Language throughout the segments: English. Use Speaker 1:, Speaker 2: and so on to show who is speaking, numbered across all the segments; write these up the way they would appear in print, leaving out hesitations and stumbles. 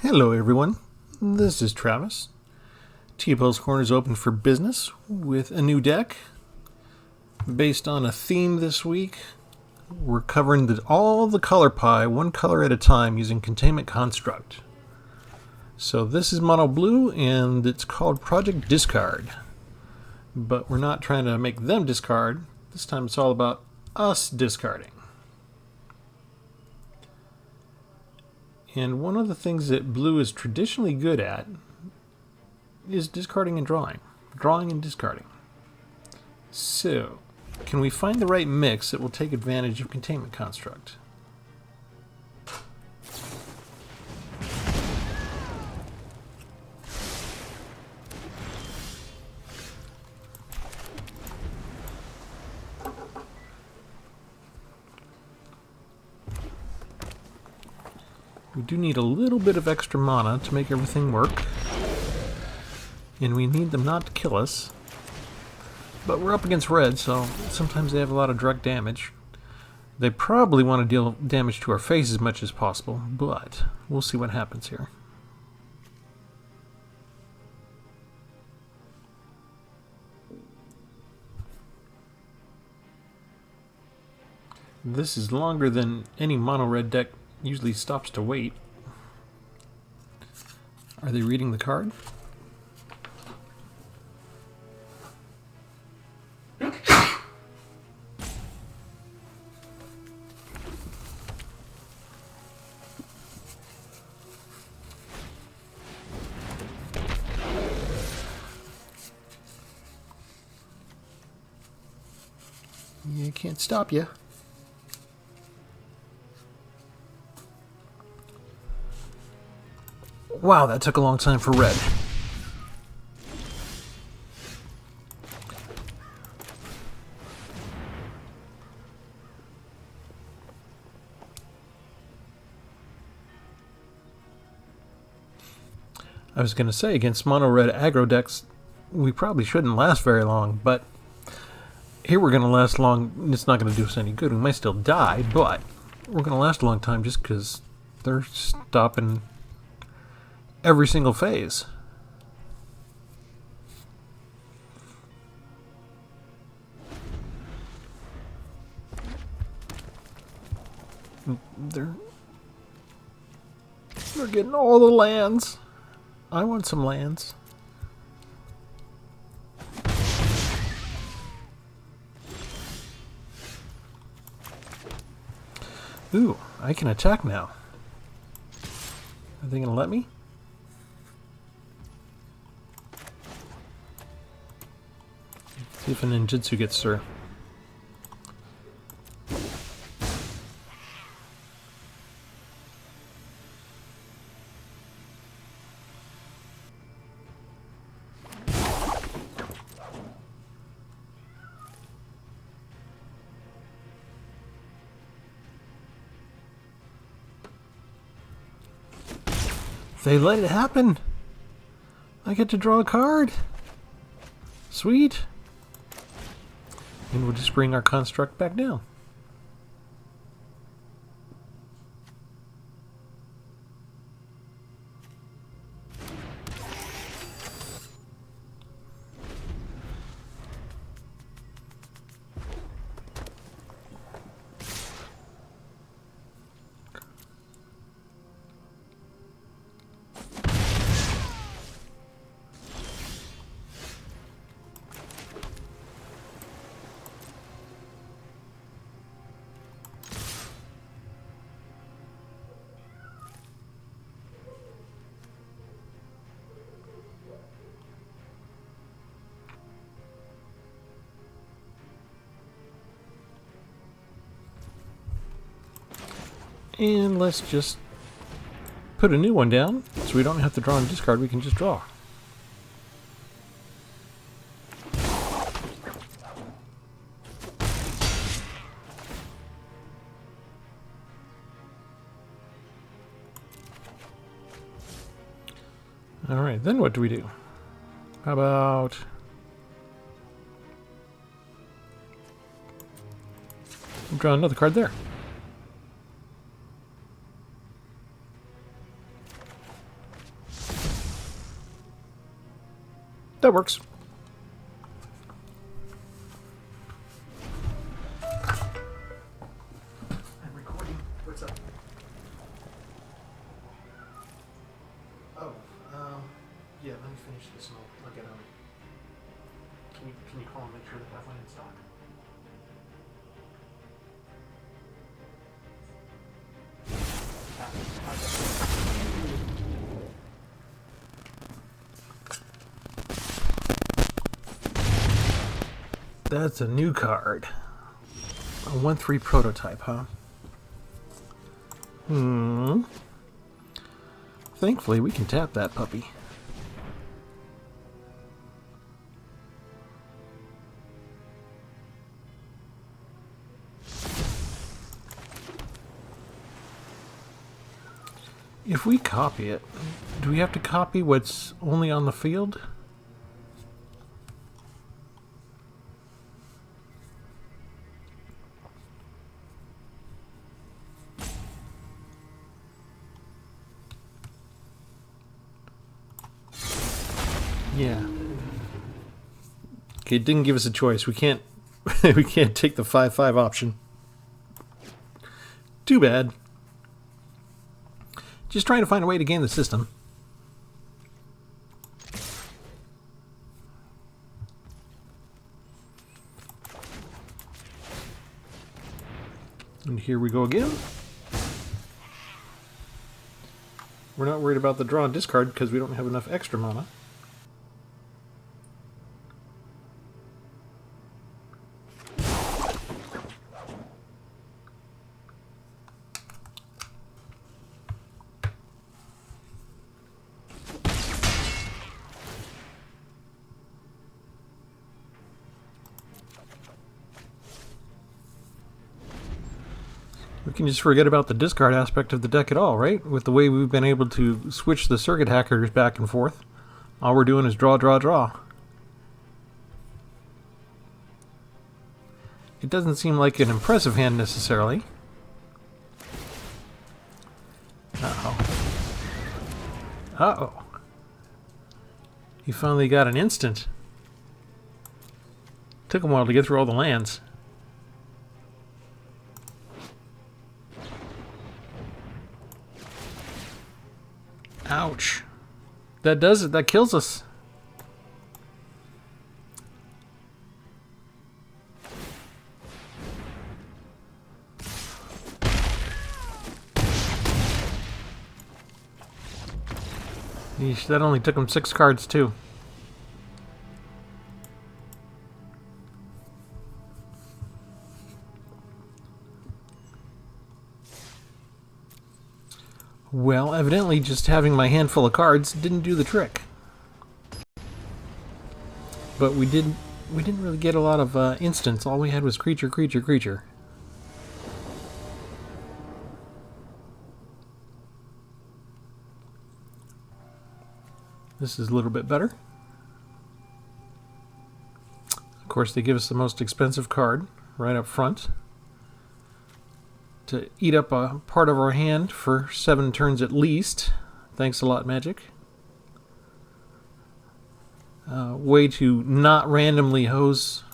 Speaker 1: Hello everyone, this is Travis. Tpull's Corner is open for business with a new deck. Based on a theme this week, we're covering all the color pie, one color at a time, using Containment Construct. So this is mono blue and it's called Project Discard. But we're not trying to make them discard. This time it's all about us discarding. And one of the things that blue is traditionally good at is discarding and drawing. Drawing and discarding. So, can we find the right mix that will take advantage of Containment Construct? We do need a little bit of extra mana to make everything work. And we need them not to kill us. But we're up against red, so sometimes they have a lot of direct damage. They probably want to deal damage to our face as much as possible, but we'll see what happens here. This is longer than any mono-red deck usually stops to wait. Are they reading the card? You can't stop you. Wow, that took a long time for red. I was going to say, against mono-red aggro decks, we probably shouldn't last very long, but here we're going to last long. It's not going to do us any good. We might still die, but we're going to last a long time just because they're stopping every single phase. They're getting all the lands. I want some lands. Ooh, I can attack now. Are they going to let me? See if a ninjutsu gets through. They let it happen. I get to draw a card. Sweet. And we'll just bring our construct back down. And let's just put a new one down, so we don't have to draw and discard, we can just draw. Alright, then what do we do? How about... draw another card there. That works. I'm recording. What's up? Oh, yeah, let me finish this and I'll get on it. Can you call and make sure they have one in stock? That's a new card. A 1/3 prototype, huh? Thankfully, we can tap that puppy. If we copy it, do we have to copy what's only on the field? Yeah. Okay, it didn't give us a choice. We can't we can't take the 5/5 option. Too bad. Just trying to find a way to game the system. And here we go again. We're not worried about the draw and discard because we don't have enough extra mana. We can just forget about the discard aspect of the deck at all, right? With the way we've been able to switch the circuit hackers back and forth. All we're doing is draw, draw, draw. It doesn't seem like an impressive hand necessarily. Uh-oh. Uh-oh. He finally got an instant. Took him a while to get through all the lands. Ouch. That does it. That kills us. Yeesh, that only took him 6 cards too. Well, evidently just having my hand full of cards didn't do the trick. But we didn't really get a lot of instants. All we had was creature, creature, creature. This is a little bit better. Of course, they give us the most expensive card right up front to eat up a part of our hand for 7 turns at least. Thanks a lot, Magic. Way to not randomly hose.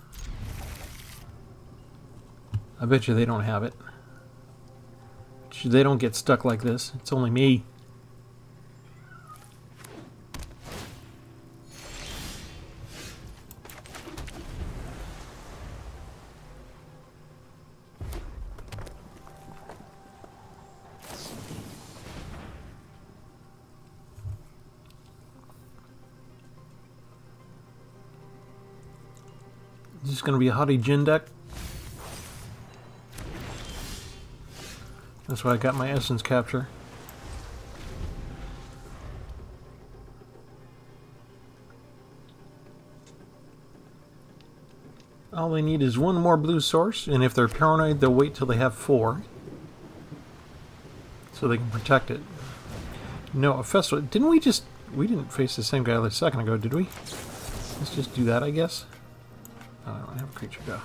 Speaker 1: I bet you they don't have it. They don't get stuck like this. It's only me. Is this going to be a Haughty Jin deck? That's why I got my Essence Capture. All they need is 1 more blue source, and if they're paranoid, they'll wait till they have 4. So they can protect it. No, a festival. Didn't we just... We didn't face the same guy like a second ago, did we? Let's just do that, I guess. Oh, I don't have a creature go.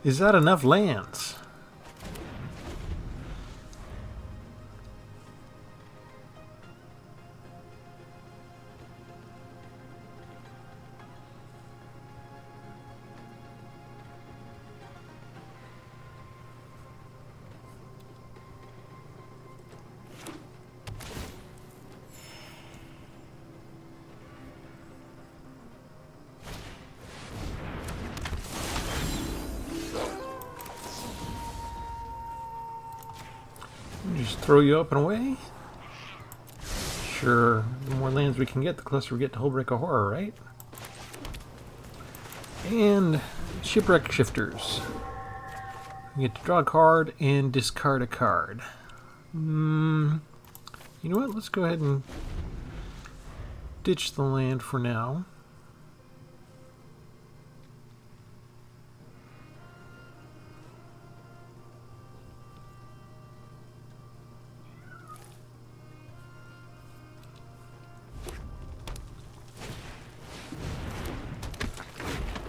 Speaker 1: Is that enough lands? Just throw you up and away. Sure, the more lands we can get, the closer we get to Hullbreak of Horror, right? And Shipwreck Shifters. You get to draw a card and discard a card. You know what? Let's go ahead and ditch the land for now.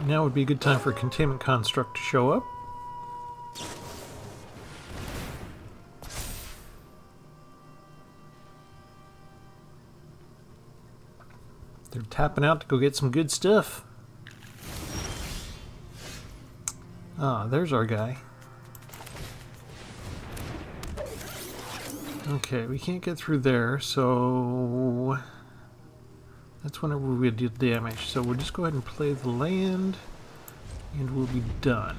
Speaker 1: Now would be a good time for a Containment Construct to show up. They're tapping out to go get some good stuff. Ah, there's our guy. Okay, we can't get through there, so that's whenever we deal damage. So we'll just go ahead and play the land, and we'll be done.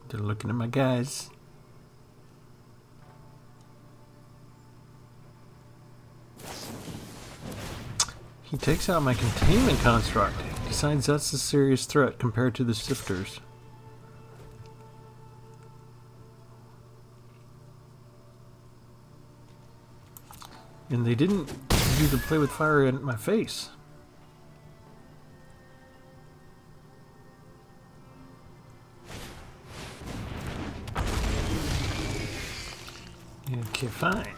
Speaker 1: They're looking at my guys. He takes out my Containment Construct. Decides that's a serious threat compared to the Sifters. And they didn't do the play with fire in my face. Okay, fine.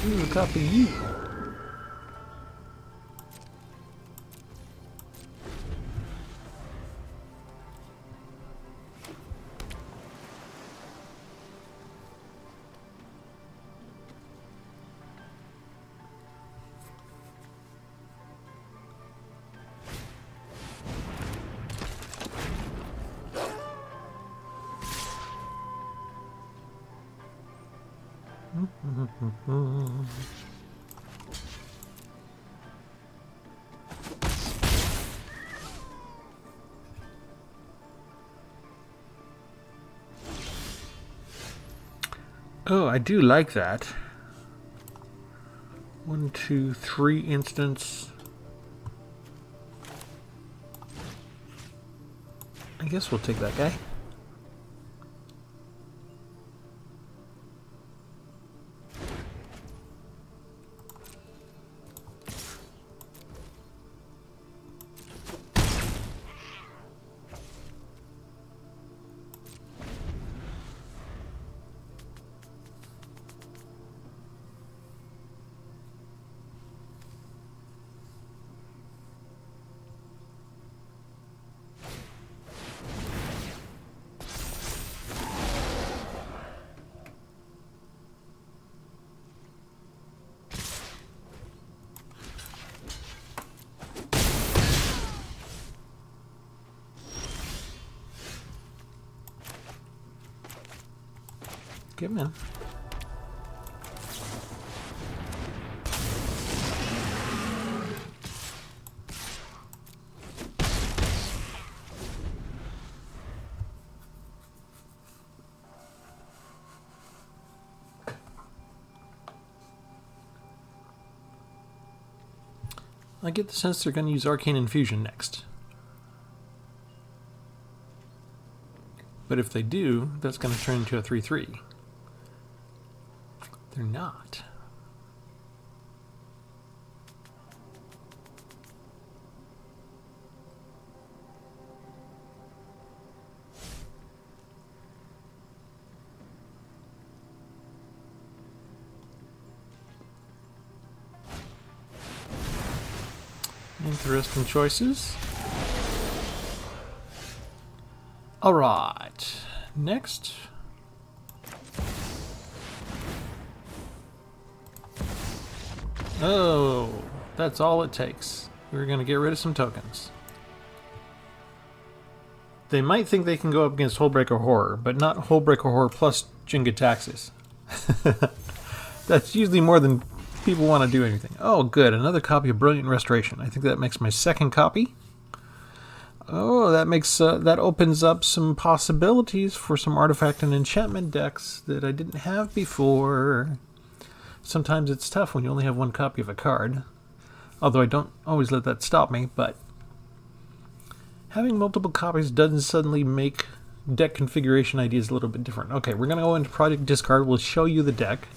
Speaker 1: Ooh, copy you. Oh, I do like that. 1, 2, 3 instance. I guess we'll take that guy. Get him in. I get the sense they're going to use Arcane Infusion next. But if they do, that's going to turn into a 3/3. They're not. Interesting choices. All right. Next, Oh, that's all it takes. We're going to get rid of some tokens. They might think they can go up against Hullbreaker Horror, but not Hullbreaker Horror plus Jin-Gitaxias. That's usually more than people want to do anything. Oh, good. Another copy of Brilliant Restoration. I think that makes my second copy. Oh, that opens up some possibilities for some artifact and enchantment decks that I didn't have before. Sometimes it's tough when you only have one copy of a card. Although I don't always let that stop me, but having multiple copies doesn't suddenly make deck configuration ideas a little bit different. Okay, we're going to go into Project Discard. We'll show you the deck.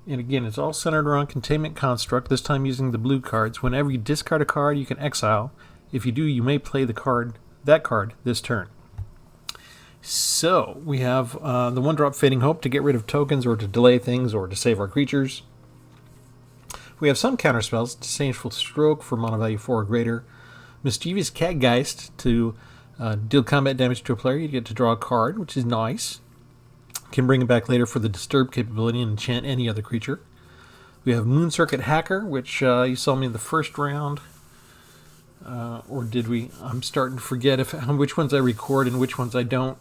Speaker 1: And again, it's all centered around Containment Construct, this time using the blue cards. Whenever you discard a card, you can exile. If you do, you may play that card this turn. So, we have the 1-drop Fading Hope to get rid of tokens or to delay things or to save our creatures. We have some counterspells, Disdainful Stroke for mana value 4 or greater. Mischievous Catgeist to deal combat damage to a player. You get to draw a card, which is nice. Can bring it back later for the Disturb capability and enchant any other creature. We have Moon Circuit Hacker, which you saw me in the first round. Or did we? I'm starting to forget which ones I record and which ones I don't.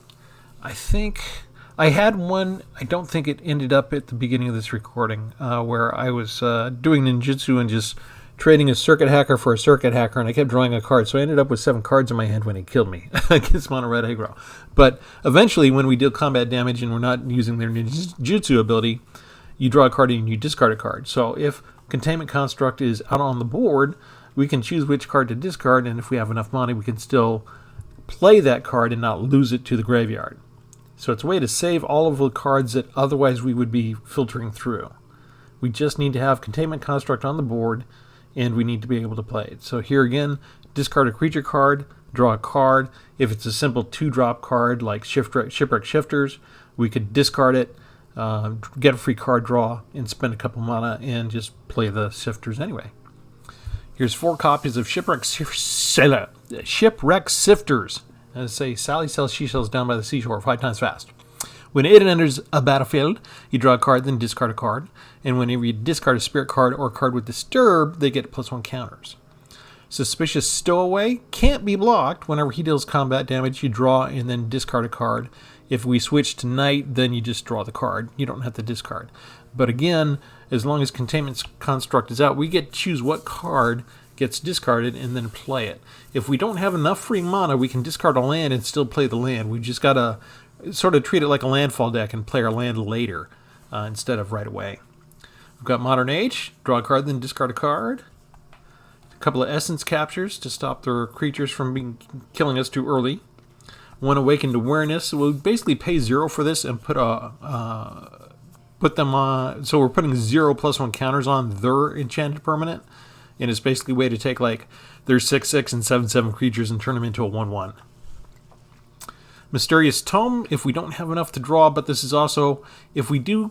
Speaker 1: I think I had one. I don't think it ended up at the beginning of this recording where I was doing ninjutsu and just trading a Circuit Hacker for a Circuit Hacker, and I kept drawing a card. So I ended up with 7 cards in my hand when he killed me against Mono Red Aggro. But eventually, when we deal combat damage and we're not using their ninjutsu ability, you draw a card and you discard a card. So if Containment Construct is out on the board, we can choose which card to discard, and if we have enough money, we can still play that card and not lose it to the graveyard. So it's a way to save all of the cards that otherwise we would be filtering through. We just need to have Containment Construct on the board, and we need to be able to play it. So here again, discard a creature card, draw a card. If it's a simple 2-drop card like Shipwreck Shifters, we could discard it, get a free card draw, and spend a couple mana and just play the Shifters anyway. Here's 4 copies of Shipwreck Sifters. As I say, Sally sells seashells down by the seashore 5 times fast. When it enters a battlefield, you draw a card, then discard a card. And whenever you discard a spirit card or a card with Disturb, they get +1 counters. Suspicious Stowaway can't be blocked. Whenever he deals combat damage, you draw and then discard a card. If we switch to Night, then you just draw the card. You don't have to discard. But again, as long as Containment Construct is out, we get to choose what card gets discarded and then play it. If we don't have enough free mana, we can discard a land and still play the land. We just got to sort of treat it like a landfall deck and play our land later instead of right away. We've got Modern Age, draw a card, then discard a card. A couple of Essence Captures to stop their creatures from killing us too early. One Awakened Awareness. So we'll basically pay 0 for this and put them on. So we're putting 0 +1 counters on their enchanted permanent. And it's basically a way to take like their 6/6 and 7/7 creatures and turn them into a 1/1. Mysterious Tome, if we don't have enough to draw, but this is also, if we do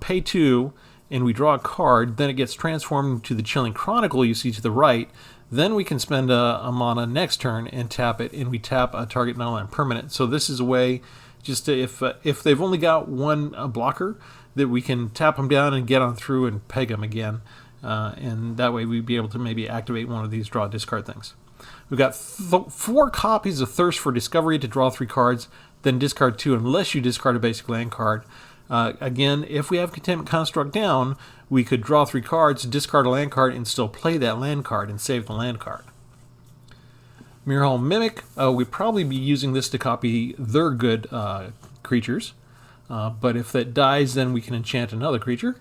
Speaker 1: pay 2 and we draw a card, then it gets transformed to the Chilling Chronicle you see to the right. Then we can spend a mana next turn and tap it, and we tap a target non-land permanent. So this is a way, just to, if they've only got one blocker, that we can tap them down and get on through and peg them again. And that way we'd be able to maybe activate one of these draw discard things. We've got 4 copies of Thirst for Discovery to draw 3 cards, then discard 2 unless you discard a basic land card. Again, if we have Containment Construct down, we could draw 3 cards, discard a land card, and still play that land card and save the land card. Mirrorhall Mimic, we'd probably be using this to copy their good creatures. But if that dies, then we can enchant another creature.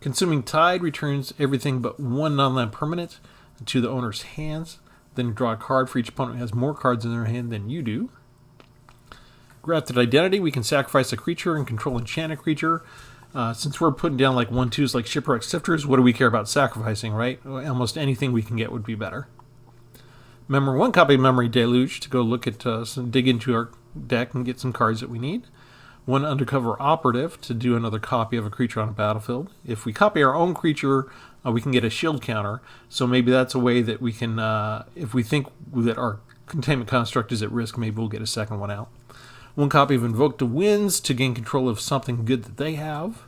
Speaker 1: Consuming Tide returns everything but 1 non-land permanent to the owner's hands. Then draw a card for each opponent who has more cards in their hand than you do. Grafted Identity, we can sacrifice a creature and control enchant a creature. Since we're putting down like 1/2s like Shipwreck Sifters, what do we care about sacrificing, right? Almost anything we can get would be better. 1 copy of Memory Deluge to go look at, dig into our deck and get some cards that we need. 1 Undercover Operative to do another copy of a creature on a battlefield. If we copy our own creature, we can get a shield counter. So maybe that's a way that we can, if we think that our Containment Construct is at risk, maybe we'll get a second one out. 1 copy of Invoke the Winds to gain control of something good that they have.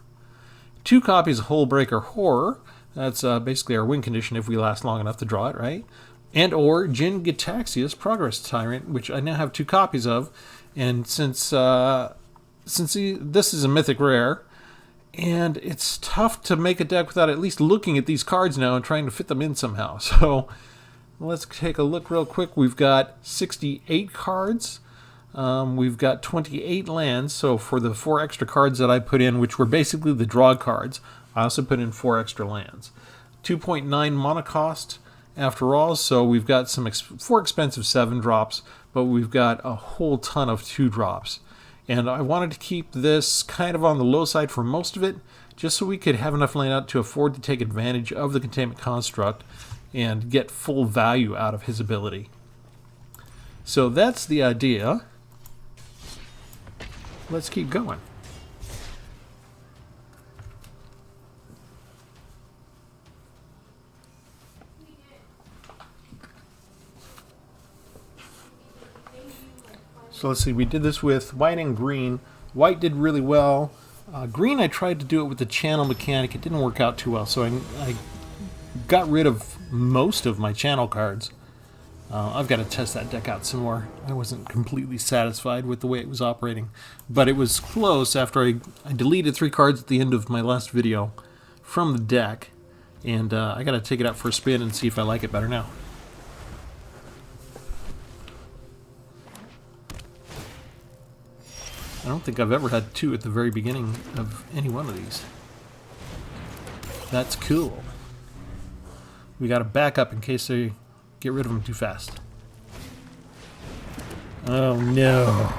Speaker 1: 2 copies of Hullbreaker Horror. That's basically our win condition if we last long enough to draw it, right? And or Jin-Gitaxias, Progress Tyrant, which I now have 2 copies of. And since this is a mythic rare, and it's tough to make a deck without at least looking at these cards now and trying to fit them in somehow. So let's take a look real quick. We've got 68 cards. We've got 28 lands. So for the 4 extra cards that I put in, which were basically the draw cards, I also put in 4 extra lands. 2.9 mana cost after all. So we've got some 4 expensive 7 drops, but we've got a whole ton of 2 drops. And I wanted to keep this kind of on the low side for most of it, just so we could have enough land out to afford to take advantage of the Containment Construct and get full value out of his ability. So that's the idea. Let's keep going. So let's see, we did this with white and green. White did really well. Green, I tried to do it with the channel mechanic. It didn't work out too well, so I got rid of most of my channel cards. I've got to test that deck out some more. I wasn't completely satisfied with the way it was operating, but it was close after I deleted 3 cards at the end of my last video from the deck, and I got to take it out for a spin and see if I like it better now. I don't think I've ever had 2 at the very beginning of any one of these. That's cool. We got a backup in case they get rid of them too fast. Oh no.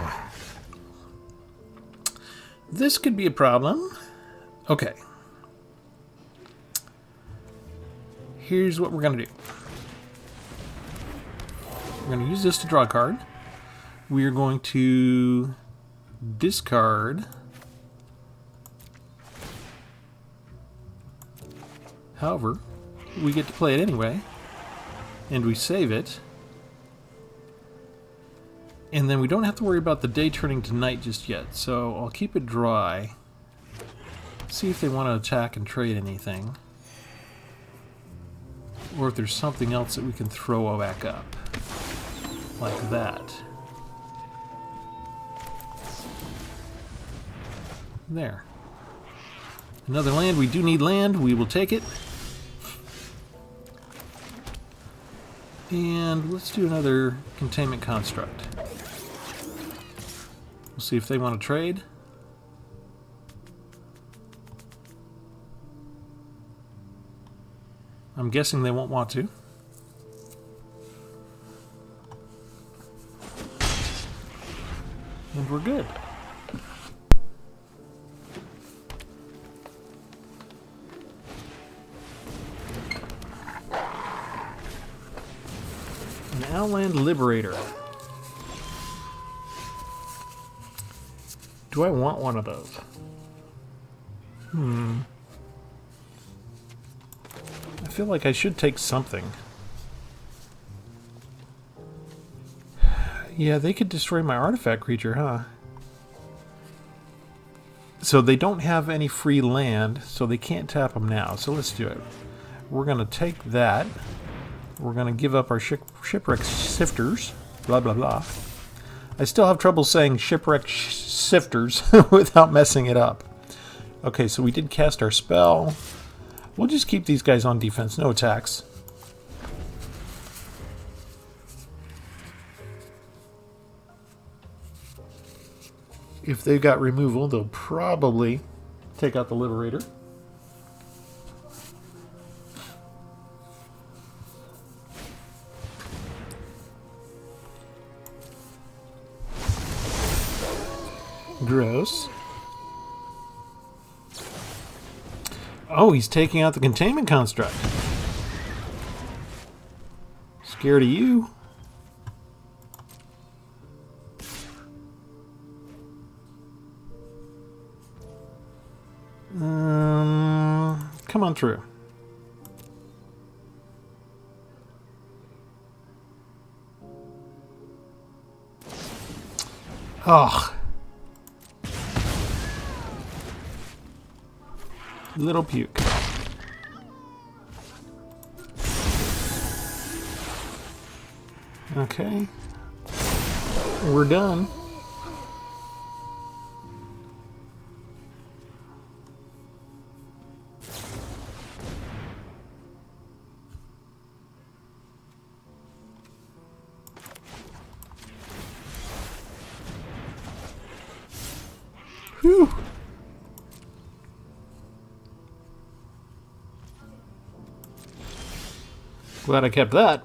Speaker 1: This could be a problem. Okay. Here's what we're going to do. We're going to use this to draw a card. We are going to discard. However, we get to play it anyway, and we save it, and then we don't have to worry about the day turning to night just yet, so I'll keep it dry, see if they want to attack and trade anything, or if there's something else that we can throw back up, like that. There. Another land. We do need land. We will take it. And let's do another Containment Construct. We'll see if they want to trade. I'm guessing they won't want to. And we're good. An Outland Liberator. Do I want one of those? I feel like I should take something. Yeah, they could destroy my artifact creature, huh? So they don't have any free land, so they can't tap them now. So let's do it. We're going to take that. We're going to give up our Shipwreck Sifters. Blah, blah, blah. I still have trouble saying Shipwreck Sifters without messing it up. Okay, so we did cast our spell. We'll just keep these guys on defense. No attacks. If they've got removal, they'll probably take out the Liberator. Gross. Oh, he's taking out the Containment Construct. Scared of you. Come on through. Oh, Little puke. Okay. We're done. Whew. Glad I kept that.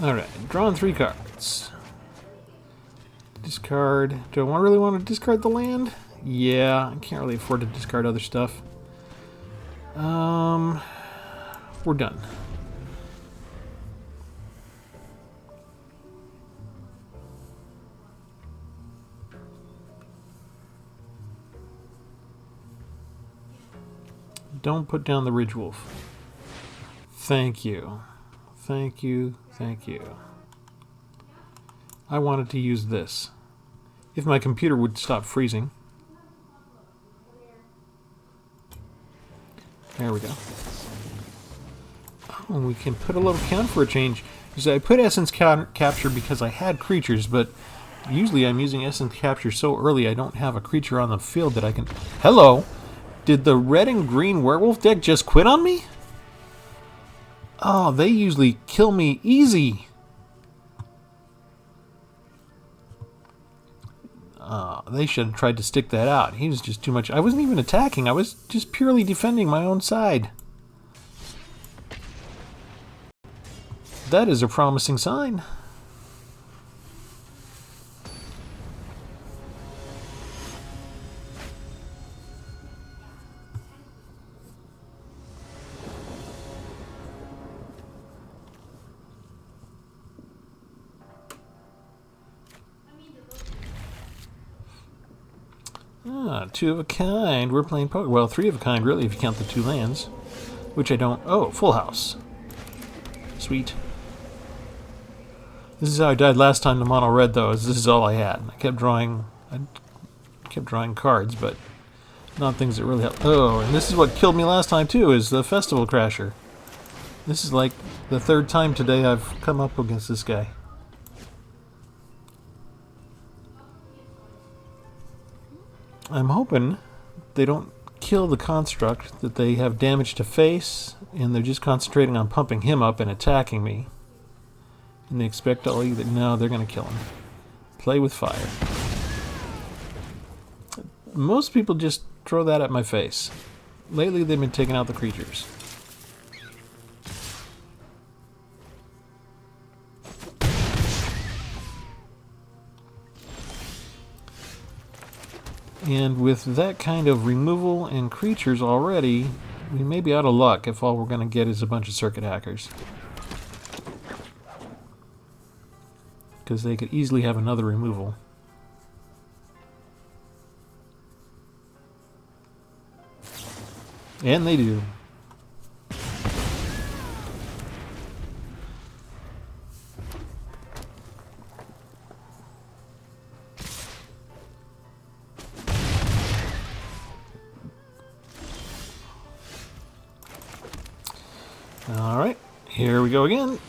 Speaker 1: Alright, drawing 3 cards. Discard. Do I really want to discard the land? Yeah, I can't really afford to discard other stuff. We're done. Don't put down the Ridge Wolf. Thank you. Thank you. Thank you. I wanted to use this. If my computer would stop freezing. There we go. Oh, we can put a little count for a change. So I put Essence Capture because I had creatures, but usually I'm using Essence Capture so early I don't have a creature on the field that I can... Hello! Did the red and green werewolf deck just quit on me? Oh, they usually kill me easy. They should have tried to stick that out. He was just too much. I wasn't even attacking. I was just purely defending my own side. That is a promising sign. Ah, 2 of a kind. We're playing poker. Well, 3 of a kind, really, if you count the 2 lands. Which I don't... Oh, full house. Sweet. This is how I died last time to mono red, though, is this is all I had. I kept drawing cards, but not things that really help. Oh, and this is what killed me last time, too, is the Festival Crasher. This is like the 3rd time today I've come up against this guy. I'm hoping they don't kill the construct, that they have damage to face, and they're just concentrating on pumping him up and attacking me. And they expect I'll either... No, they're going to kill him. Play with fire. Most people just throw that at my face. Lately they've been taking out the creatures. And with that kind of removal and creatures already, we may be out of luck if all we're going to get is a bunch of circuit hackers. Because they could easily have another removal. And they do. Alright, here we go again.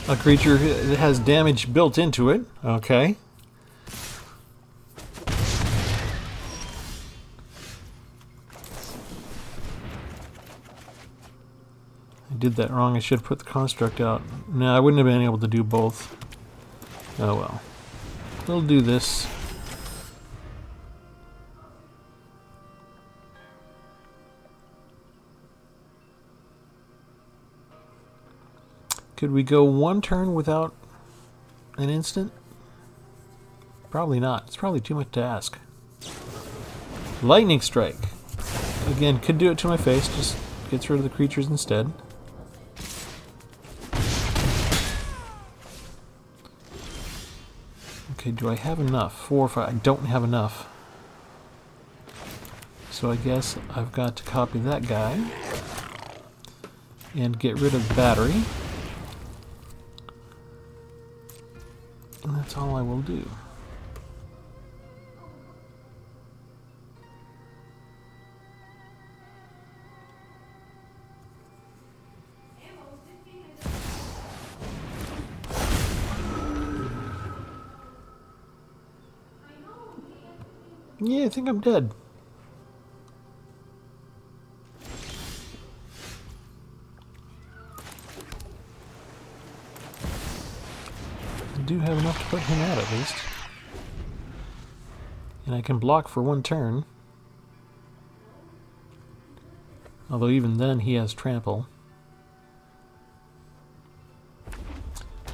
Speaker 1: A creature that has damage built into it. Okay. I did that wrong. I should have put the construct out. No, I wouldn't have been able to do both. Oh well. We'll do this. Could we go 1 turn without an instant? Probably not. It's probably too much to ask. Lightning Strike. again, could do it to my face, just gets rid of the creatures instead. Okay, do I have enough? 4 or 5. I don't have enough. So I guess I've got to copy that guy and get rid of the battery. And that's all I will do. Yeah, I think I'm dead. I do have enough to put him out at least. And I can block for 1 turn. Although even then he has trample.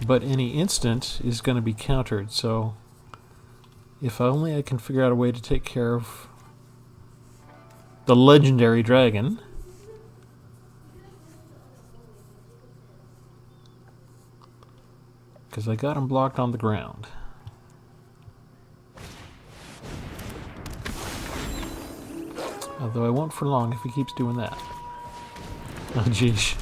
Speaker 1: But any instant is going to be countered, so if only I can figure out a way to take care of the legendary dragon. Because I got him blocked on the ground. Although I won't for long if he keeps doing that. Oh, jeez.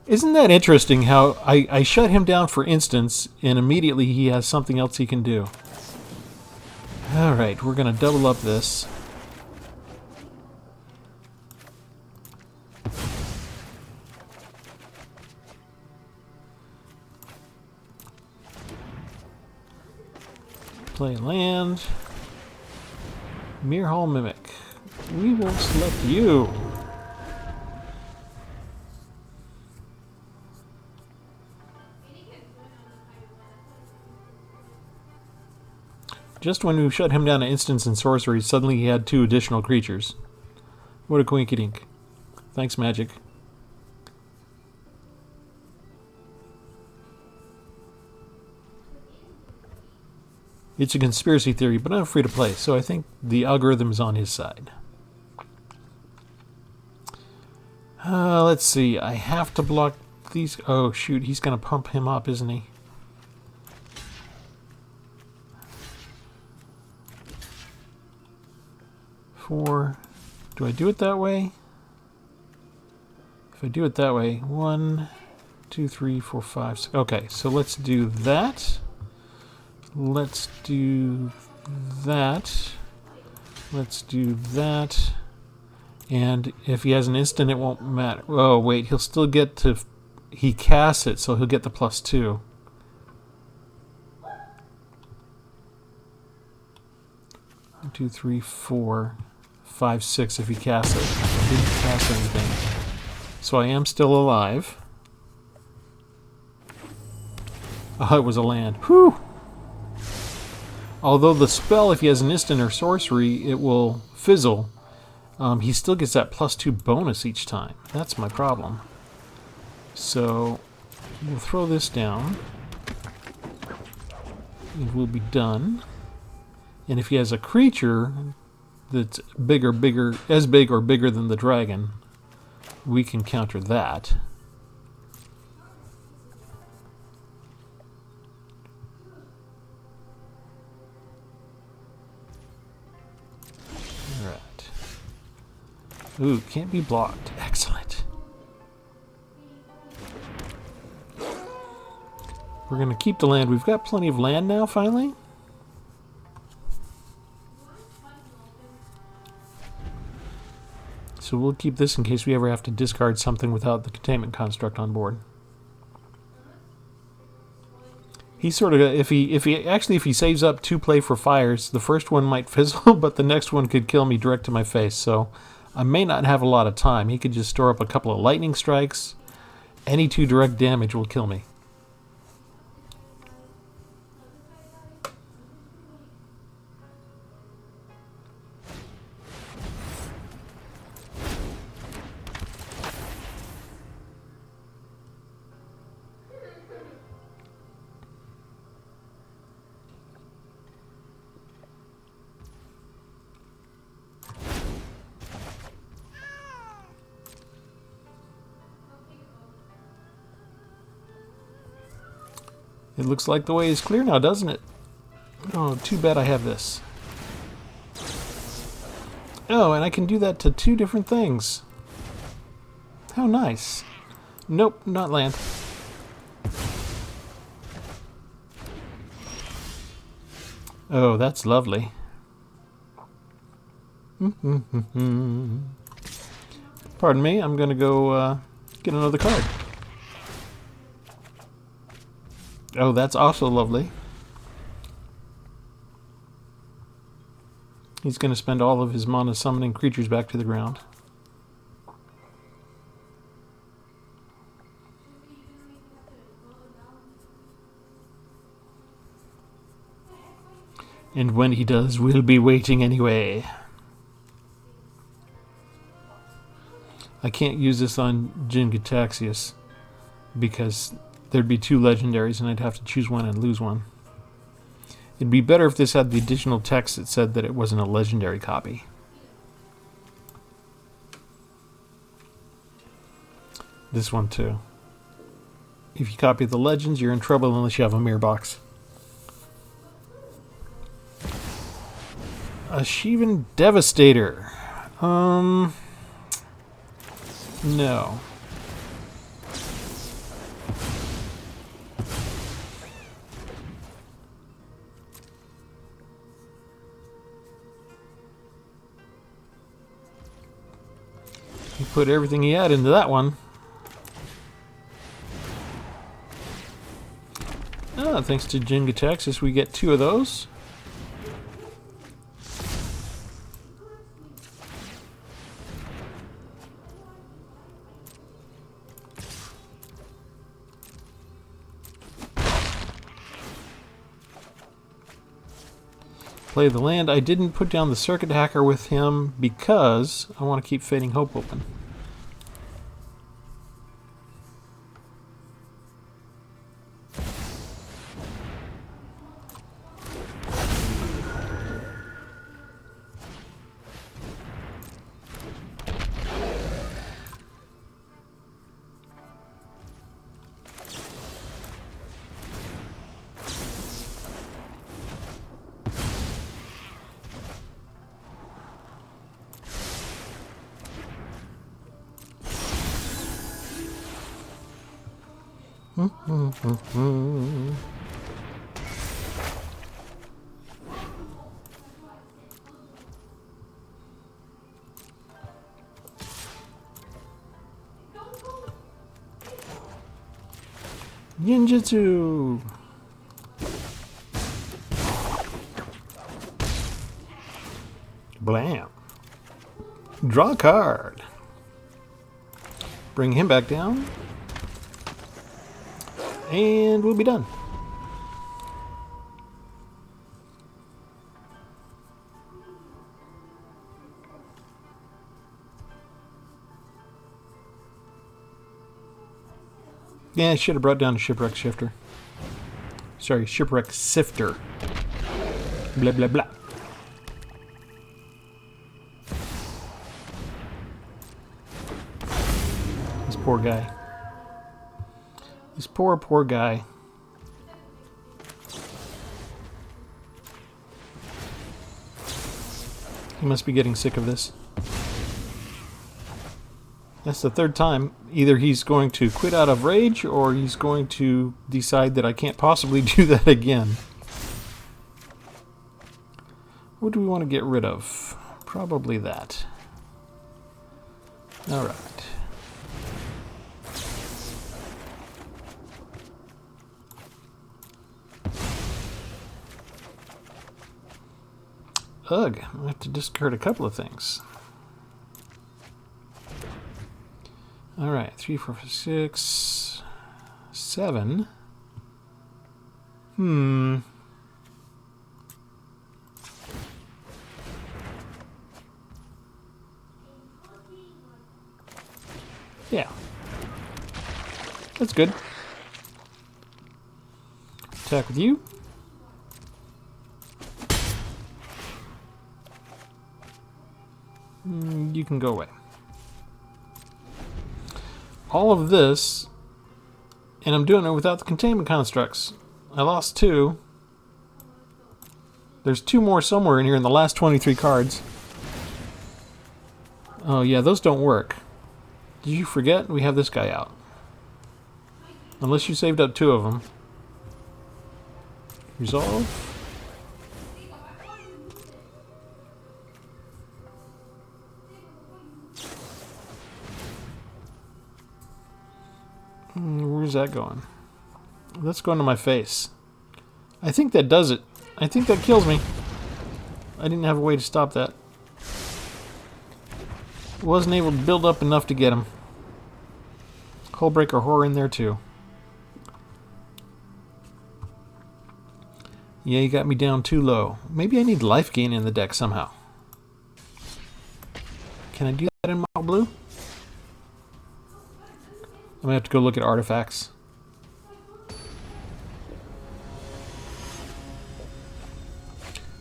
Speaker 1: Isn't that interesting how I shut him down for instance, and immediately he has something else he can do. Alright, we're going to double up this. Play land. Mirehall Mimic. We will select you. Just when we shut him down to instants and sorcery, suddenly he had 2 additional creatures. What a coinkydink. Thanks, Magic. It's a conspiracy theory, but I'm free to play, so I think the algorithm is on his side. Let's see. I have to block these. Oh, shoot. He's going to pump him up, isn't he? Four. Do I do it that way? If I do it that way, 1, 2, 3, 4, 5, 6. Okay, so let's do that. Let's do that. Let's do that. And if he has an instant, it won't matter. Oh, wait, he'll still get to... He casts it, so he'll get the +2. 1, 2, 3, 4, 5, 6 if he casts it. I didn't cast anything. So I am still alive. Oh, it was a land. Whew! Although the spell, if he has an instant or sorcery, it will fizzle. He still gets that +2 bonus each time. That's my problem. So we'll throw this down. It will be done. And if he has a creature that's as big or bigger than the dragon, we can counter that. Alright. Ooh, can't be blocked. Excellent. We're going to keep the land. We've got plenty of land now, finally. So we'll keep this in case we ever have to discard something without the containment construct on board. He sort of, if he saves up 2 play for fires, the first one might fizzle, but the next one could kill me direct to my face. So I may not have a lot of time. He could just store up a couple of lightning strikes. Any 2 direct damage will kill me. It looks like the way is clear now, doesn't it? Oh, too bad I have this. Oh, and I can do that to 2 different things. How nice. Nope, not land. Oh, that's lovely. Pardon me, I'm going to go get another card. Oh, that's also lovely. He's going to spend all of his mana summoning creatures back to the ground. And when he does, we'll be waiting anyway. I can't use this on Jin-Gitaxias because there'd be 2 legendaries and I'd have to choose one and lose one. It'd be better if this had the additional text that said that it wasn't a legendary copy. This one too. If you copy the legends, you're in trouble unless you have a mirror box. A Shivan Devastator. No. He put everything he had into that one. Ah, thanks to Jin-Gitaxias, we get 2 of those. Play the land. I didn't put down the Circuit Hacker with him because I want to keep Fading Hope open. Ninjutsu! Blam. Draw a card. Bring him back down. And we'll be done. Yeah, I should have brought down a Shipwreck Shifter. Sorry, Shipwreck Sifter. Blah, blah, blah. This poor guy. This poor, poor guy. He must be getting sick of this. That's the 3rd time. Either he's going to quit out of rage or he's going to decide that I can't possibly do that again. What do we want to get rid of? Probably that. Alright. Ugh, I have to discard a couple of things. Alright, 3, 4, 5, 6, 7. Yeah. That's good. Attack with you. You can go away. All of this, and I'm doing it without the containment constructs. I lost 2. There's 2 more somewhere in here in the last 23 cards. Oh yeah, those don't work. Did you forget? We have this guy out. Unless you saved up 2 of them. Resolve. Where's that going? That's going to my face. I think that does it. I think that kills me. I didn't have a way to stop that. Wasn't able to build up enough to get him. Hullbreaker Horror in there too. Yeah, you got me down too low. Maybe I need life gain in the deck somehow. Can I do that in Mono Blue? I'm gonna have to go look at artifacts.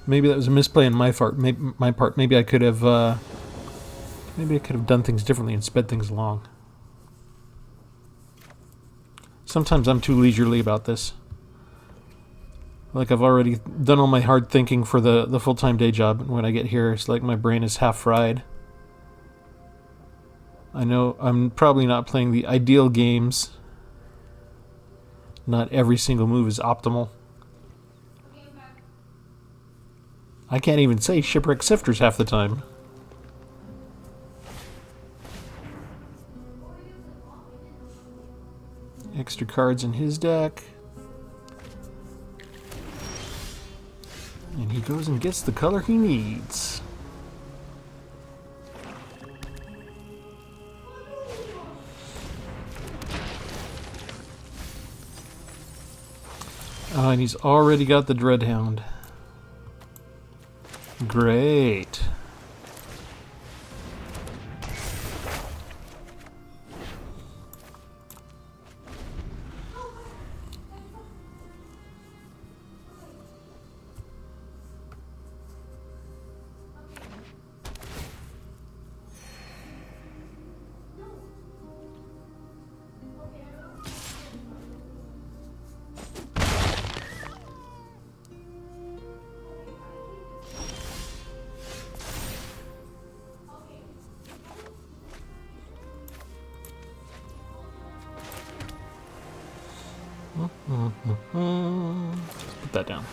Speaker 1: Maybe that was a misplay on my part. Maybe I could have done things differently and sped things along. Sometimes I'm too leisurely about this. Like I've already done all my hard thinking for the full-time day job, and when I get here, it's like my brain is half fried. I know I'm probably not playing the ideal games. Not every single move is optimal. I can't even say Shipwreck Sifters half the time. Extra cards in his deck. And he goes and gets the color he needs. Oh, and he's already got the Dreadhound. Great. Just put that down.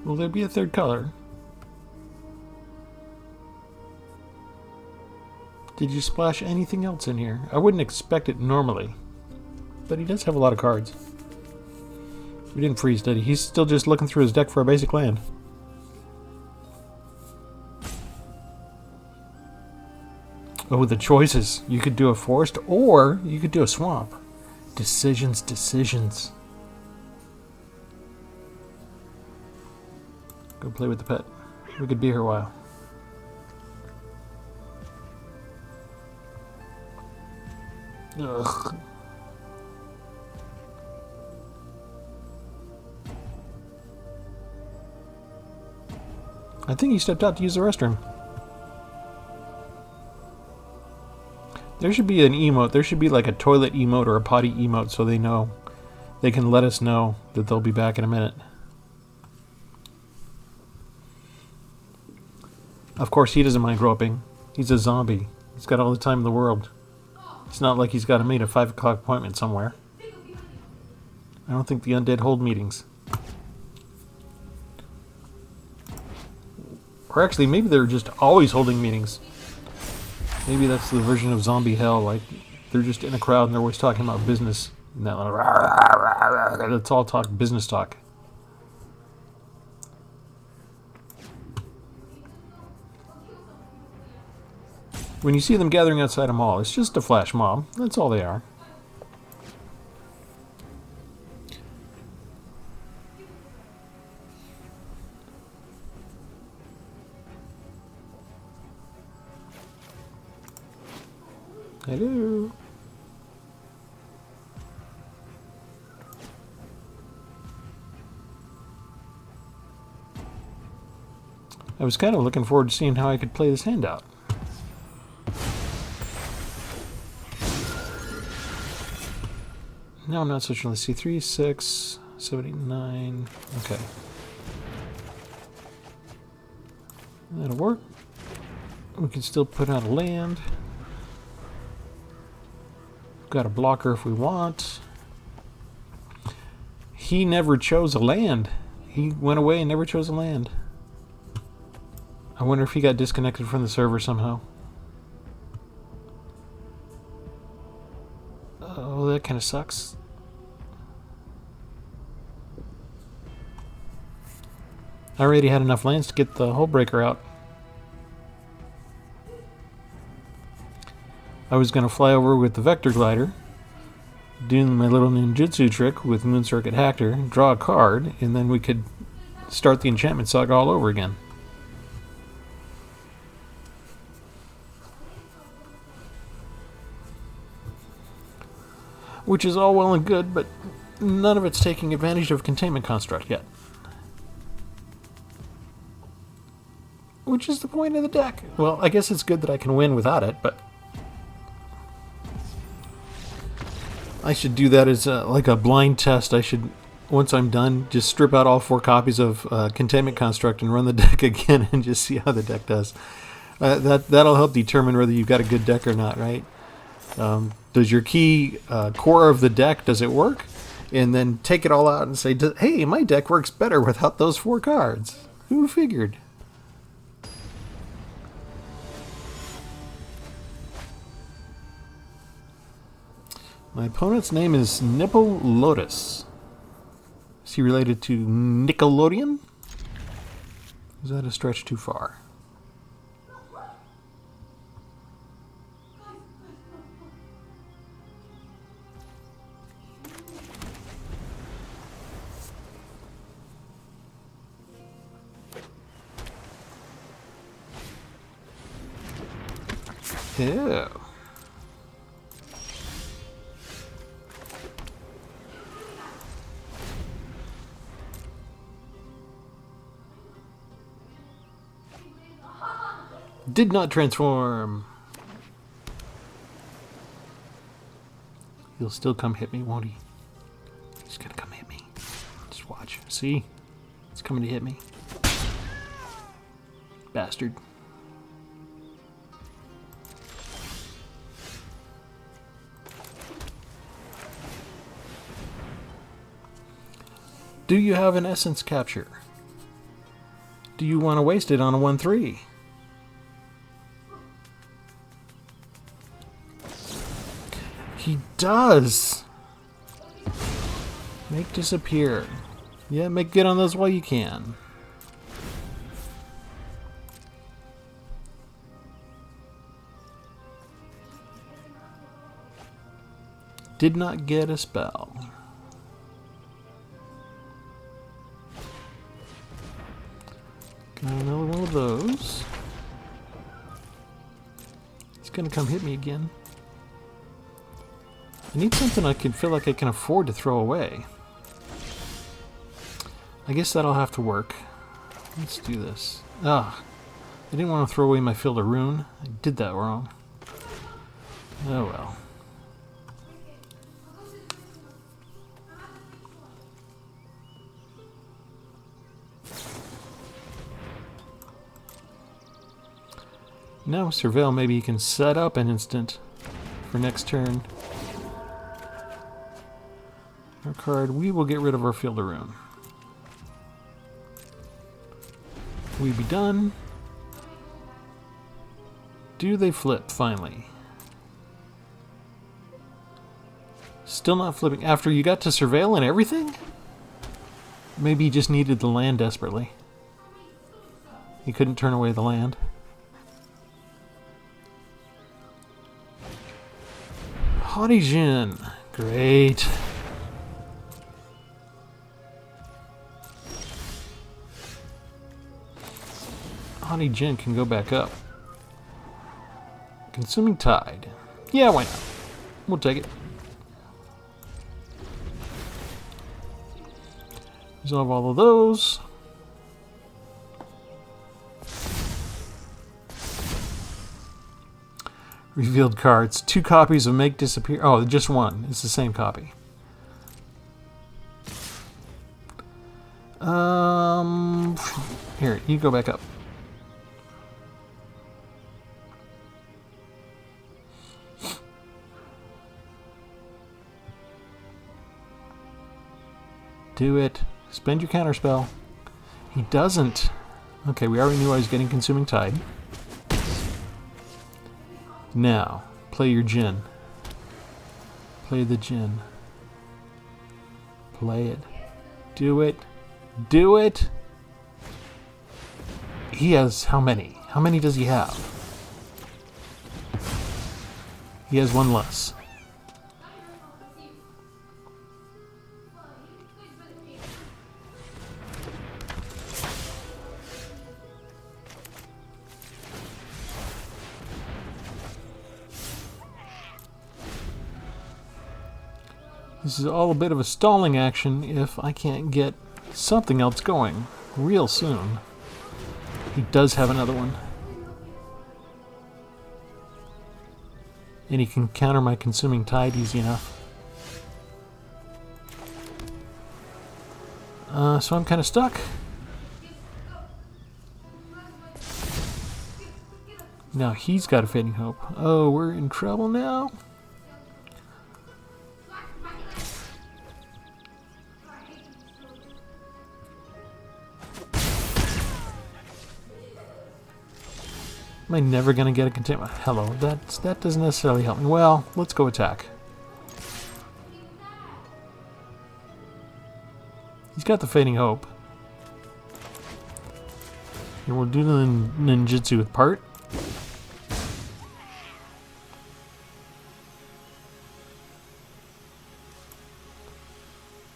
Speaker 1: Will there be a third color? Did you splash anything else in here? I wouldn't expect it normally. But he does have a lot of cards. We didn't freeze, did he? He's still just looking through his deck for a basic land. Oh, the choices. You could do a forest or you could do a swamp. Decisions, decisions. Go play with the pet. We could be here a while. Ugh. I think he stepped out to use the restroom. There should be an emote. There should be like a toilet emote or a potty emote so they know. They can let us know that they'll be back in a minute. Of course, he doesn't mind groping. He's a zombie. He's got all the time in the world. It's not like he's got to meet a 5 o'clock appointment somewhere. I don't think the undead hold meetings. Or actually, maybe they're just always holding meetings. Maybe that's the version of zombie hell. Like, they're just in a crowd and they're always talking about business. And that, let's all talk business talk. When you see them gathering outside a mall, it's just a flash mob. That's all they are. Hello. I was kind of looking forward to seeing how I could play this hand out. No, I'm not switching. Let's see. 3, 6, 7, 8, 9. Okay. That'll work. We can still put out a land. Got a blocker if we want. He never chose a land. He went away and never chose a land. I wonder if he got disconnected from the server somehow. Oh, that kind of sucks. I already had enough lands to get the hull breaker out. I was going to fly over with the vector glider, doing my little ninjutsu trick with Moon Circuit Hacker, draw a card, and then we could start the enchantment saga all over again. Which is all well and good, but none of it's taking advantage of Containment Construct yet. Which is the point of the deck. Well, I guess it's good that I can win without it, but I should do that as like a blind test. I should, once I'm done, just strip out all 4 copies of Containment Construct and run the deck again and just see how the deck does. That'll help determine whether you've got a good deck or not, right? Does your key core of the deck, does it work? And then take it all out and say, hey, my deck works better without those 4 cards. Who figured? My opponent's name is Nipple Lotus. Is he related to Nickelodeon? Is that a stretch too far? Ew. Did not transform. He'll still come hit me, won't he? He's gonna come hit me. Just watch. See? It's coming to hit me. Bastard. Do you have an essence capture? Do you want to waste it on a 1/3? He does! Make disappear. Yeah, make good on those while you can. Did not get a spell. Got another one of those. He's gonna come hit me again. I need something I can feel like I can afford to throw away. I guess that'll have to work. Let's do this. Ah, I didn't want to throw away my Field of Ruin. I did that wrong. Oh well. Now Surveil, maybe you can set up an instant for next turn. Our card, we will get rid of our Field of Ruin. We be done. Do they flip, finally? Still not flipping. After you got to Surveil and everything? Maybe you just needed the land desperately. You couldn't turn away the land. Haughty Jin. Great. Haughty Jin can go back up. Consuming Tide. Yeah, why not? We'll take it. Resolve all of those. Revealed cards. 2 copies of Make Disappear. Oh, just one. It's the same copy. Here, you go back up. Do it. Spend your counterspell. He doesn't. Okay, we already knew I was getting Consuming Tide. Now, play your Jin. Play the Jin. Play it. Do it. Do it! He has how many? How many does he have? He has 1 less. This is all a bit of a stalling action if I can't get something else going real soon. He does have another one. And he can counter my Consuming Tide easy enough. So I'm kind of stuck. Now he's got a Fading Hope. Oh, we're in trouble now? Am I never going to get a containment? Hello, that doesn't necessarily help me. Well, let's go attack. He's got the Fading Hope. And we'll do the ninjutsu with part.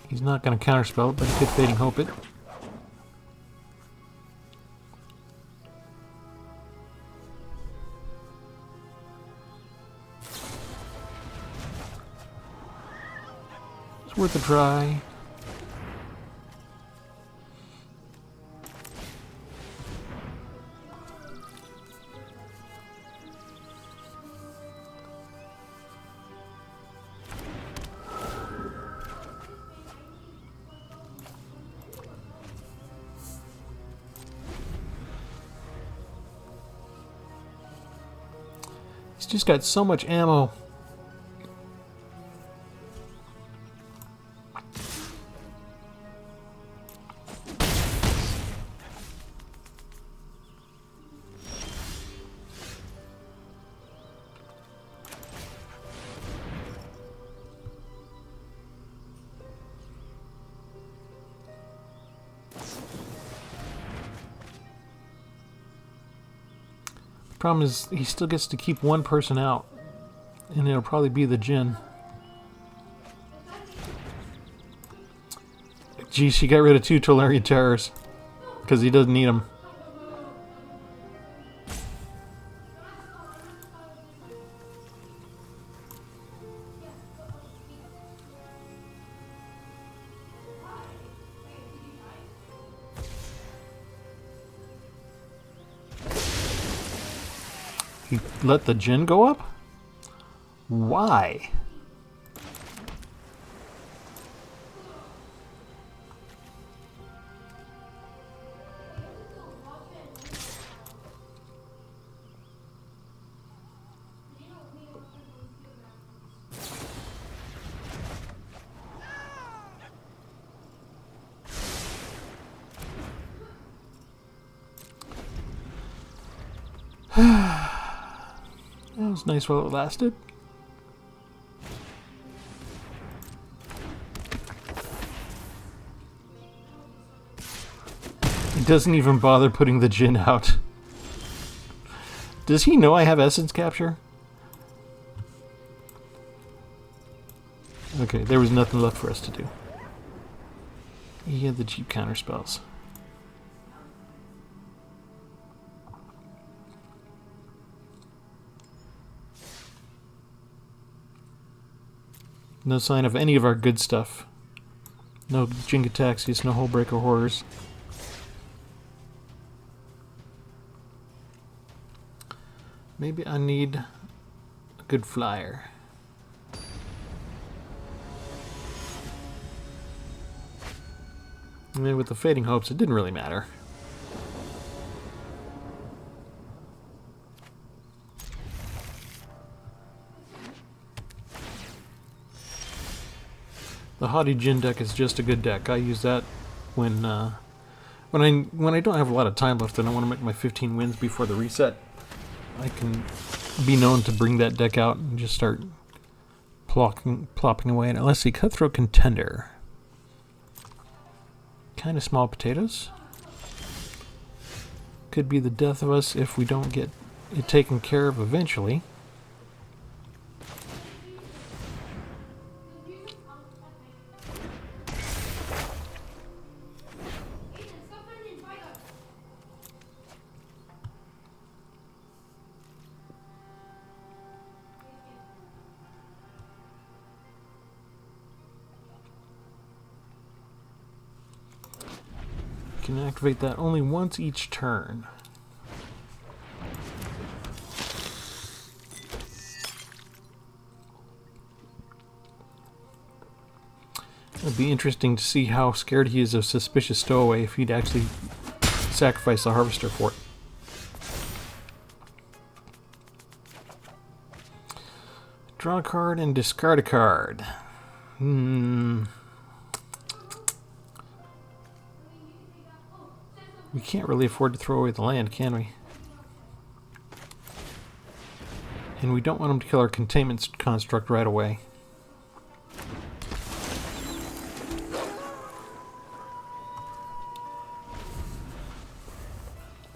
Speaker 1: He's not going to counterspell it, but he could Fading Hope it. It's worth a try. He's just got so much ammo. Problem is, he still gets to keep 1 person out, and it'll probably be the Jin. Geez, she got rid of 2 Tolarian Terrors, because he doesn't need them. He let the Jin go up? Why? That was nice while it lasted. He doesn't even bother putting the Jin out. Does he know I have Essence Capture? Okay, there was nothing left for us to do. He had the cheap counter spells. No sign of any of our good stuff. No Jin-Gitaxias, no Hullbreaker Horrors. Maybe I need a good flyer. I mean, with the Fading Hopes, it didn't really matter. The Haughty Jin deck is just a good deck. I use that when I don't have a lot of time left and I want to make my 15 wins before the reset. I can be known to bring that deck out and just start plopping away. Now let's see, Cutthroat Contender. Kind of small potatoes. Could be the death of us if we don't get it taken care of eventually. Can activate that only once each turn. It'd be interesting to see how scared he is of Suspicious Stowaway if he'd actually sacrifice the Harvester for it. Draw a card and discard a card. We can't really afford to throw away the land, can we? And we don't want him to kill our containment construct right away.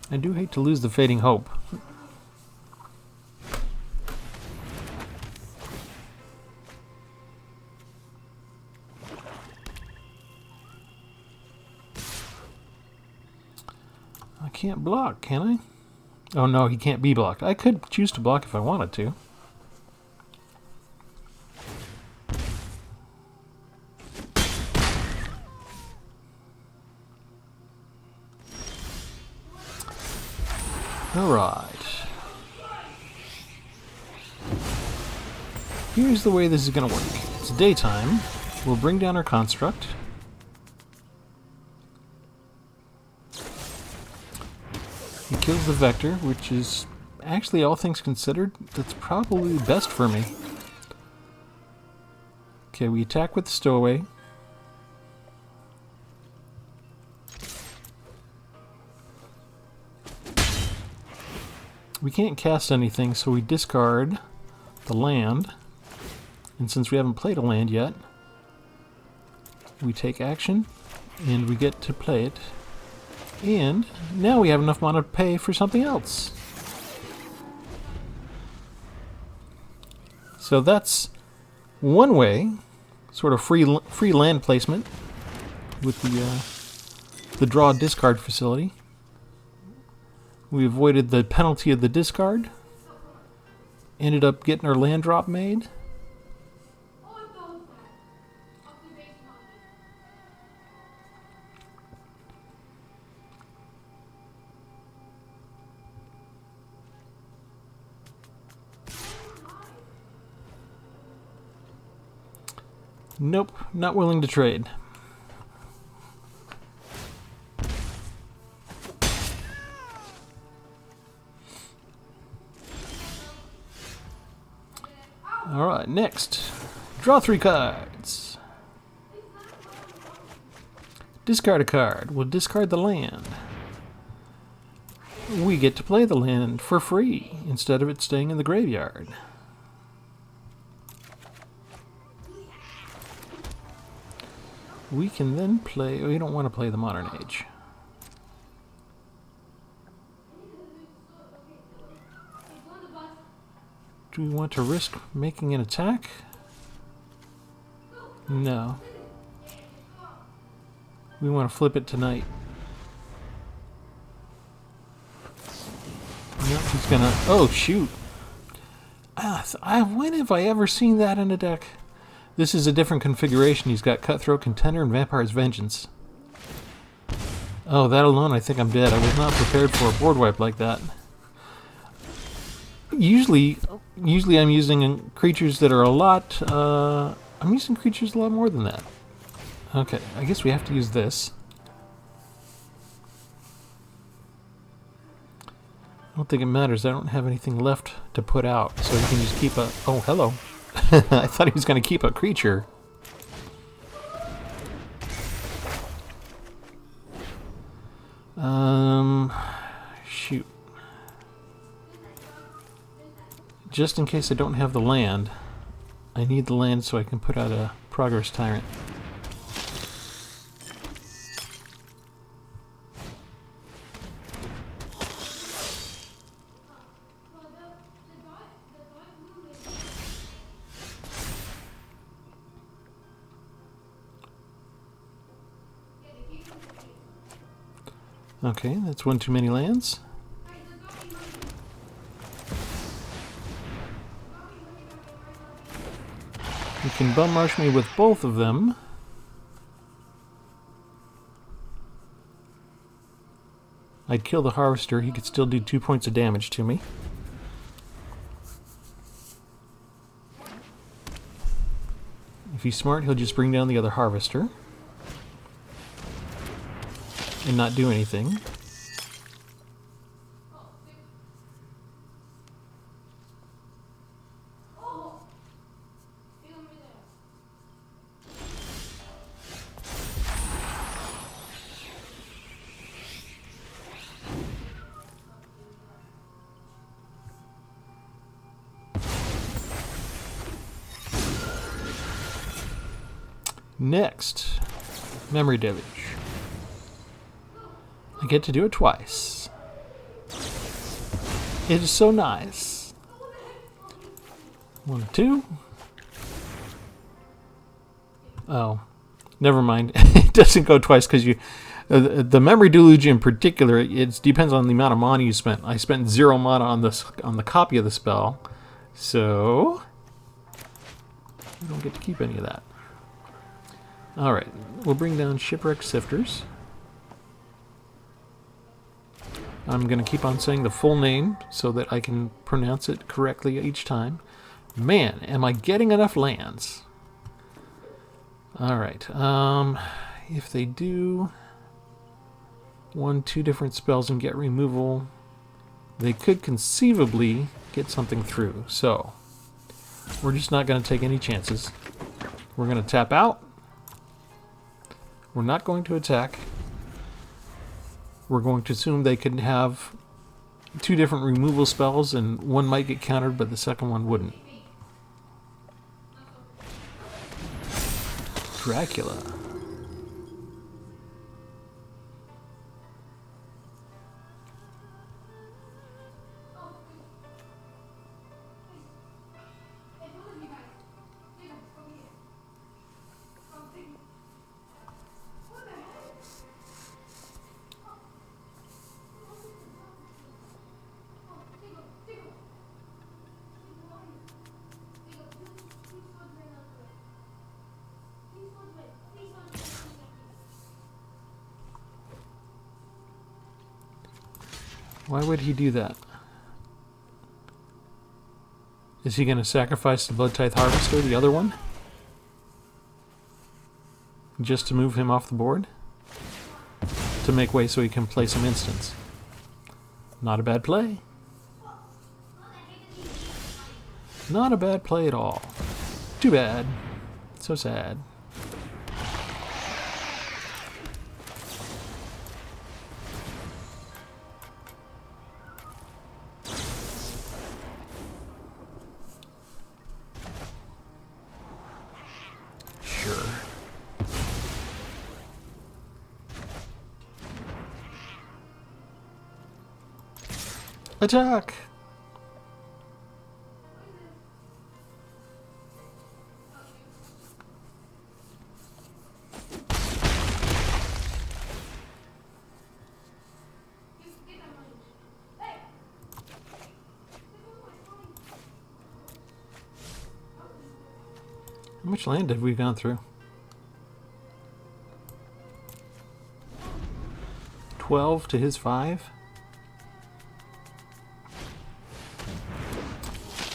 Speaker 1: I do hate to lose the Fading Hope. I can't block, can I? Oh no, he can't be blocked. I could choose to block if I wanted to. Alright. Here's the way this is going to work. It's daytime. We'll bring down our construct. He kills the vector, which is actually, all things considered, that's probably best for me. Okay, we attack with the Stowaway. We can't cast anything, so we discard the land. And since we haven't played a land yet, we take action, and we get to play it. And now we have enough mana to pay for something else. So that's one way, sort of free land placement with the draw discard facility. We avoided the penalty of the discard. Ended up getting our land drop made. Nope, not willing to trade. Alright, next. Draw 3 cards. Discard a card. We'll discard the land. We get to play the land for free instead of it staying in the graveyard. We can then play... Oh, you don't want to play the Modern Age. Do we want to risk making an attack? No. We want to flip it tonight. Nope, he's gonna... Oh, shoot. When have I ever seen that in a deck? This is a different configuration. He's got Cutthroat, Contender, and Vampire's Vengeance. Oh, that alone, I think I'm dead. I was not prepared for a board wipe like that. Usually I'm using creatures that are a lot... I'm using creatures a lot more than that. Okay, I guess we have to use this. I don't think it matters. I don't have anything left to put out, so he can just keep a... Oh, hello. I thought he was going to keep a creature. Shoot. Just in case I don't have the land, I need the land so I can put out a Progress Tyrant. Okay, that's one too many lands. You can bum rush me with both of them. I'd kill the Harvester. He could still do 2 points of damage to me. If he's smart, he'll just bring down the other Harvester and not do anything. Next, Memory Deluge. I get to do it twice. It is so nice. 1, 2. Oh, never mind. It doesn't go twice because you... the Memory Deluge in particular, it depends on the amount of mana you spent. I spent 0 mana on the copy of the spell, so you don't get to keep any of that. Alright, we'll bring down Shipwreck Sifters. I'm going to keep on saying the full name so that I can pronounce it correctly each time. Man, am I getting enough lands? Alright, if they do 1, 2 different spells and get removal, they could conceivably get something through. So, we're just not going to take any chances. We're going to tap out. We're not going to attack. We're going to assume they can have 2 different removal spells and one might get countered, but the second one wouldn't. Dracula. Why would he do that? Is he going to sacrifice the Blood Tithe Harvester, the other one? Just to move him off the board? To make way so he can play some instants. Not a bad play. Not a bad play at all. Too bad. So sad. Attack! How much land have we gone through? 12 to his 5.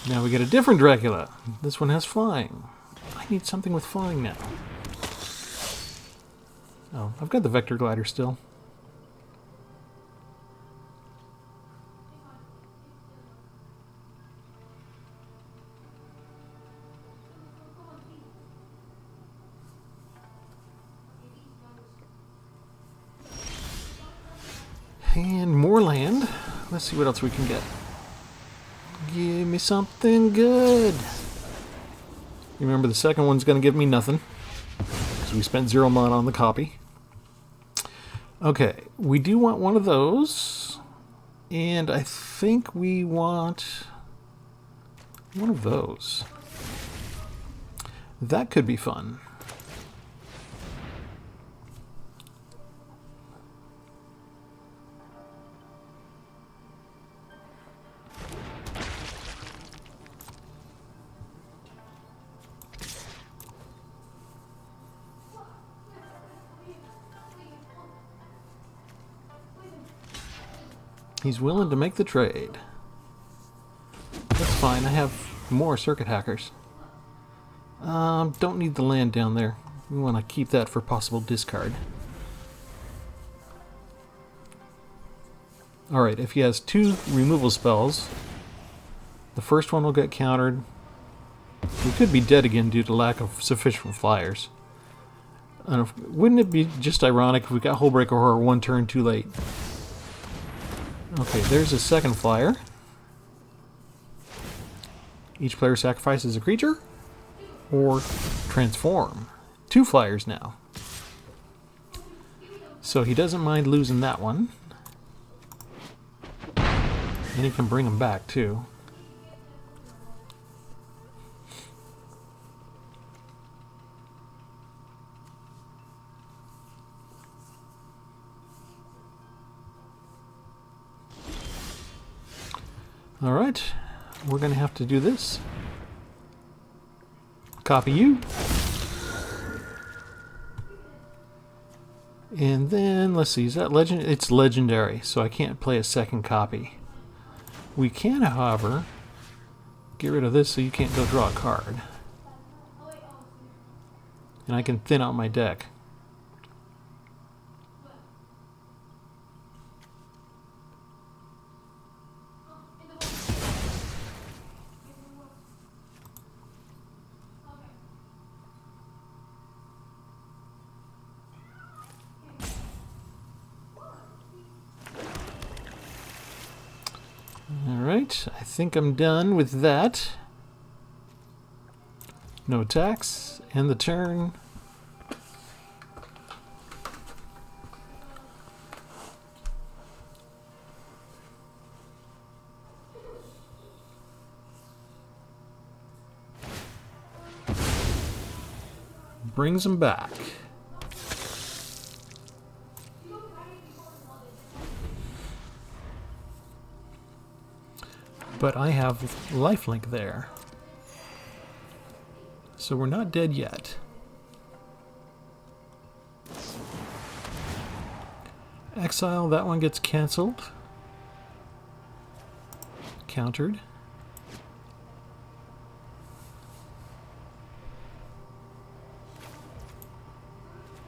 Speaker 1: Now we get a different Dracula. This one has flying. I need something with flying now. Oh, I've got the Vector Glider still. And more land. Let's see what else we can get. Give me something good. Remember, the second one's going to give me nothing, because we spent 0 mana on the copy. Okay, we do want one of those. And I think we want one of those. That could be fun. He's willing to make the trade. That's fine, I have more circuit hackers. Don't need the land down there. We want to keep that for possible discard. Alright, if he has 2 removal spells, the first one will get countered. We could be dead again due to lack of sufficient flyers. Wouldn't it be just ironic if we got Hullbreaker Horror 1 turn too late? Okay, there's a second flyer. Each player sacrifices a creature or transform. 2 flyers now. So he doesn't mind losing that one. And he can bring them back too. Alright, we're going to have to do this. Copy you. And then, let's see, is that legend? It's legendary, so I can't play a second copy. We can, however, get rid of this so you can't go draw a card. And I can thin out my deck. Alright, I think I'm done with that. No attacks, end the turn. Brings them back. But I have lifelink there. So we're not dead yet. Exile, that one gets cancelled. Countered.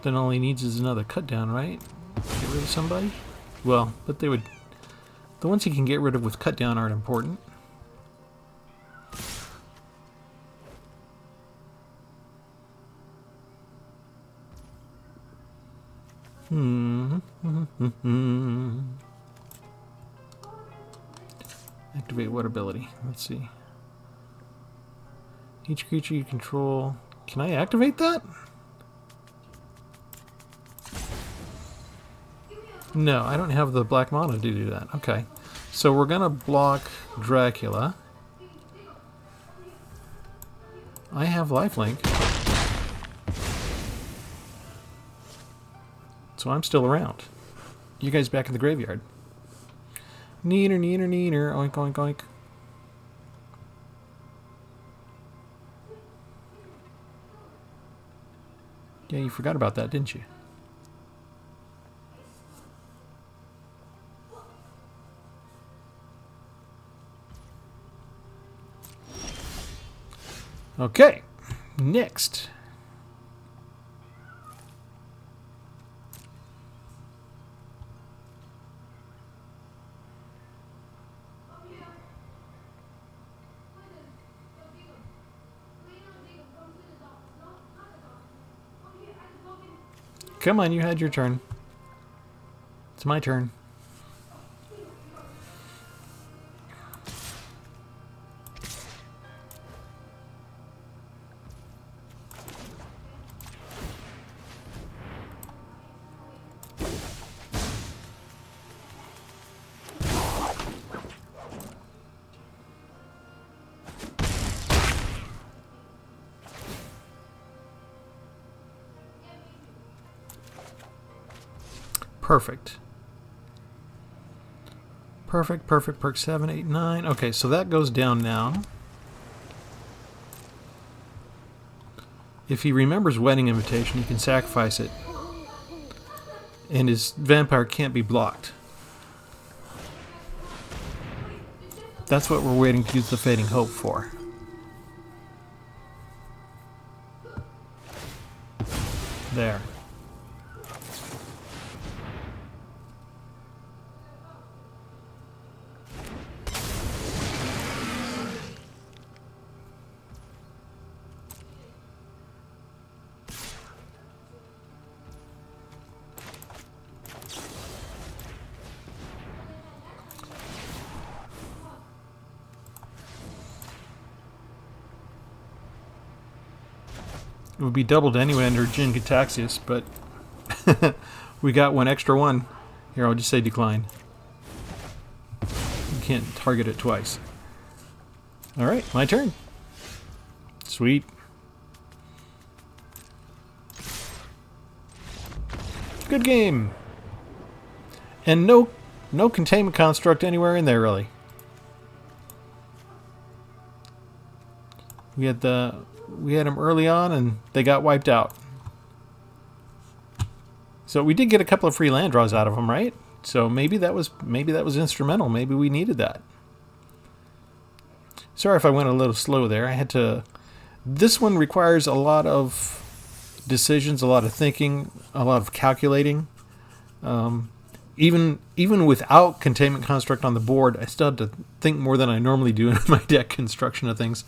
Speaker 1: Then all he needs is another cut down, right? Get rid of somebody? Well, but they would... The ones he can get rid of with cut down aren't important. Activate what ability? Let's see. Each creature you control... Can I activate that? No, I don't have the black mana to do that. Okay. So we're gonna block Dracula. I have lifelink. So I'm still around. You guys back in the graveyard. Neener, neener, neener. Oink, oink, oink. Yeah, you forgot about that, didn't you? Okay, next. Come on, you had your turn. It's my turn. Perfect. Perfect, perfect, perk 7, 8, 9. Okay, so that goes down now. If he remembers Wedding Invitation, he can sacrifice it. And his vampire can't be blocked. That's what we're waiting to use the Fading Hope for. There. It would be doubled anyway under Jin-Gitaxias, but we got one extra one. Here, I'll just say decline. You can't target it twice. Alright, my turn. Sweet. Good game. And no containment construct anywhere in there, really. We had them early on, and they got wiped out. So we did get a couple of free land draws out of them, right? So maybe that was instrumental. Maybe we needed that. Sorry if I went a little slow there. I had to. This one requires a lot of decisions, a lot of thinking, a lot of calculating. Even without containment construct on the board, I still had to think more than I normally do in my deck construction of things.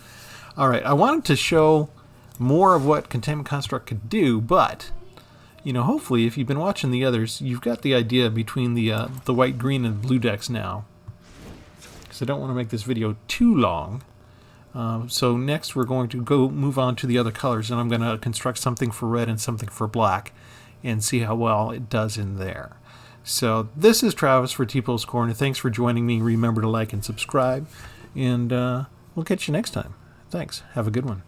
Speaker 1: All right, I wanted to show more of what Containment Construct could do, but, you know, hopefully if you've been watching the others, you've got the idea between the white, green, and blue decks now. Because I don't want to make this video too long. So next we're going to move on to the other colors, and I'm going to construct something for red and something for black, and see how well it does in there. So this is Travis for Tpull's Corner. Thanks for joining me. Remember to like and subscribe, and we'll catch you next time. Thanks. Have a good one.